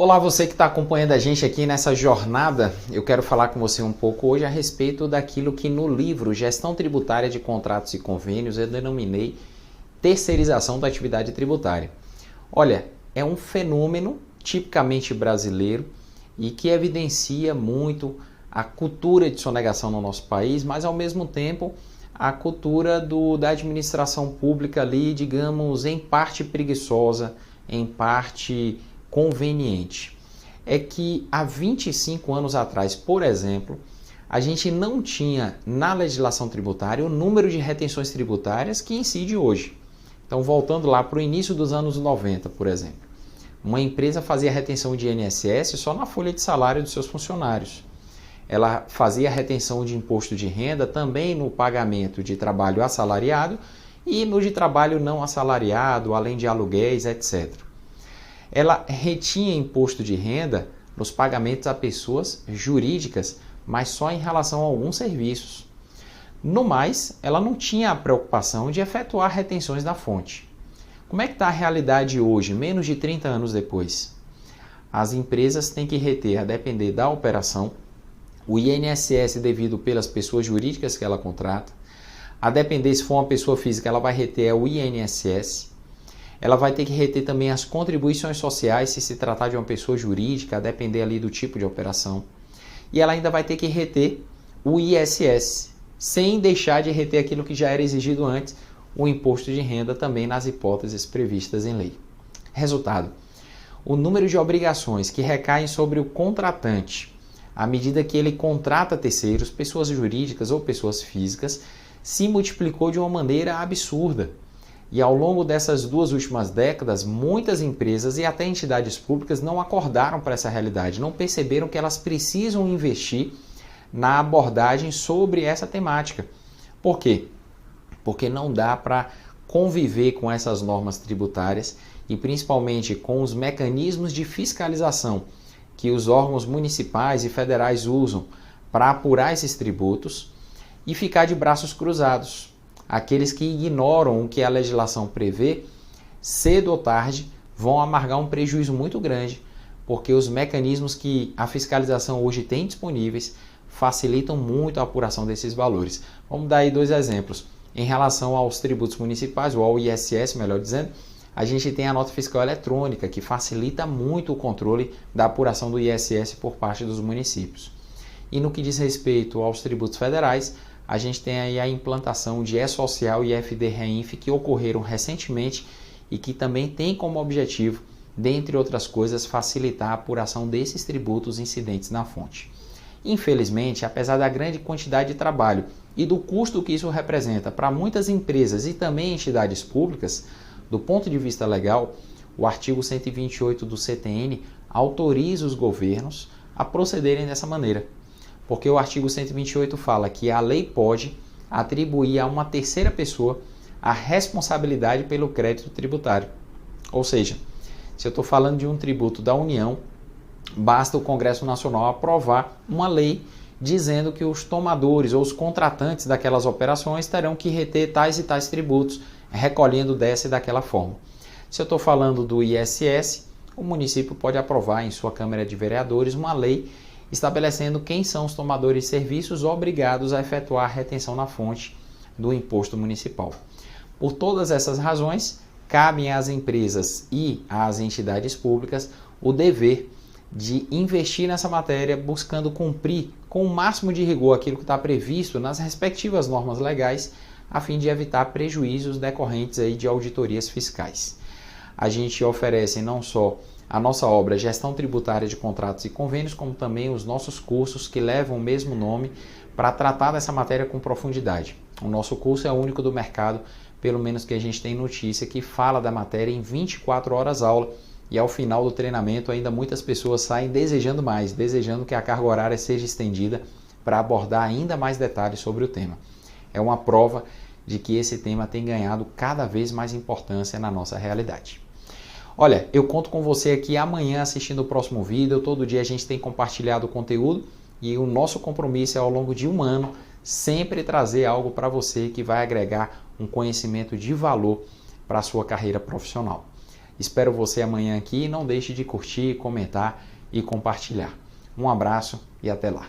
Olá, você que está acompanhando a gente aqui nessa jornada. Eu quero falar com você um pouco hoje a respeito daquilo que no livro Gestão Tributária de Contratos e Convênios eu denominei terceirização da atividade tributária. Olha, é um fenômeno tipicamente brasileiro e que evidencia muito a cultura de sonegação no nosso país, mas ao mesmo tempo a cultura da administração pública ali, digamos, em parte preguiçosa, em parte conveniente. É que há 25 anos atrás, por exemplo, a gente não tinha na legislação tributária o número de retenções tributárias que incide hoje. Então, voltando lá para o início dos anos 90, por exemplo, uma empresa fazia retenção de INSS só na folha de salário dos seus funcionários. Ela fazia retenção de imposto de renda também no pagamento de trabalho assalariado e no de trabalho não assalariado, além de aluguéis, etc. Ela retinha imposto de renda nos pagamentos a pessoas jurídicas, mas só em relação a alguns serviços. No mais, ela não tinha a preocupação de efetuar retenções da fonte. Como é que está a realidade hoje, menos de 30 anos depois? As empresas têm que reter, a depender da operação, o INSS devido pelas pessoas jurídicas que ela contrata. A depender, se for uma pessoa física, ela vai reter o INSS. Ela vai ter que reter também as contribuições sociais, se tratar de uma pessoa jurídica, a depender ali do tipo de operação. E ela ainda vai ter que reter o ISS, sem deixar de reter aquilo que já era exigido antes, o imposto de renda também nas hipóteses previstas em lei. Resultado, o número de obrigações que recaem sobre o contratante, à medida que ele contrata terceiros, pessoas jurídicas ou pessoas físicas, se multiplicou de uma maneira absurda. E ao longo dessas duas últimas décadas, muitas empresas e até entidades públicas não acordaram para essa realidade, não perceberam que elas precisam investir na abordagem sobre essa temática. Por quê? Porque não dá para conviver com essas normas tributárias e principalmente com os mecanismos de fiscalização que os órgãos municipais e federais usam para apurar esses tributos e ficar de braços cruzados. Aqueles que ignoram o que a legislação prevê, cedo ou tarde, vão amargar um prejuízo muito grande, porque os mecanismos que a fiscalização hoje tem disponíveis facilitam muito a apuração desses valores. Vamos dar aí dois exemplos. Em relação aos tributos municipais, ou ao ISS, melhor dizendo, a gente tem a nota fiscal eletrônica, que facilita muito o controle da apuração do ISS por parte dos municípios. E no que diz respeito aos tributos federais, a gente tem aí a implantação de E-Social e FD-Reinf que ocorreram recentemente e que também tem como objetivo, dentre outras coisas, facilitar a apuração desses tributos incidentes na fonte. Infelizmente, apesar da grande quantidade de trabalho e do custo que isso representa para muitas empresas e também entidades públicas, do ponto de vista legal, o artigo 128 do CTN autoriza os governos a procederem dessa maneira. Porque o artigo 128 fala que a lei pode atribuir a uma terceira pessoa a responsabilidade pelo crédito tributário. Ou seja, se eu estou falando de um tributo da União, basta o Congresso Nacional aprovar uma lei dizendo que os tomadores ou os contratantes daquelas operações terão que reter tais e tais tributos, recolhendo dessa e daquela forma. Se eu estou falando do ISS, o município pode aprovar em sua Câmara de Vereadores uma lei estabelecendo quem são os tomadores de serviços obrigados a efetuar a retenção na fonte do imposto municipal. Por todas essas razões, cabem às empresas e às entidades públicas o dever de investir nessa matéria, buscando cumprir com o máximo de rigor aquilo que está previsto nas respectivas normas legais, a fim de evitar prejuízos decorrentes aí de auditorias fiscais. A gente oferece não só a nossa obra Gestão Tributária de Contratos e Convênios, como também os nossos cursos que levam o mesmo nome para tratar dessa matéria com profundidade. O nosso curso é o único do mercado, pelo menos que a gente tem notícia, que fala da matéria em 24 horas aula e ao final do treinamento ainda muitas pessoas saem desejando mais, desejando que a carga horária seja estendida para abordar ainda mais detalhes sobre o tema. É uma prova de que esse tema tem ganhado cada vez mais importância na nossa realidade. Olha, eu conto com você aqui amanhã assistindo o próximo vídeo. Todo dia a gente tem compartilhado o conteúdo e o nosso compromisso é ao longo de um ano sempre trazer algo para você que vai agregar um conhecimento de valor para a sua carreira profissional. Espero você amanhã aqui e não deixe de curtir, comentar e compartilhar. Um abraço e até lá.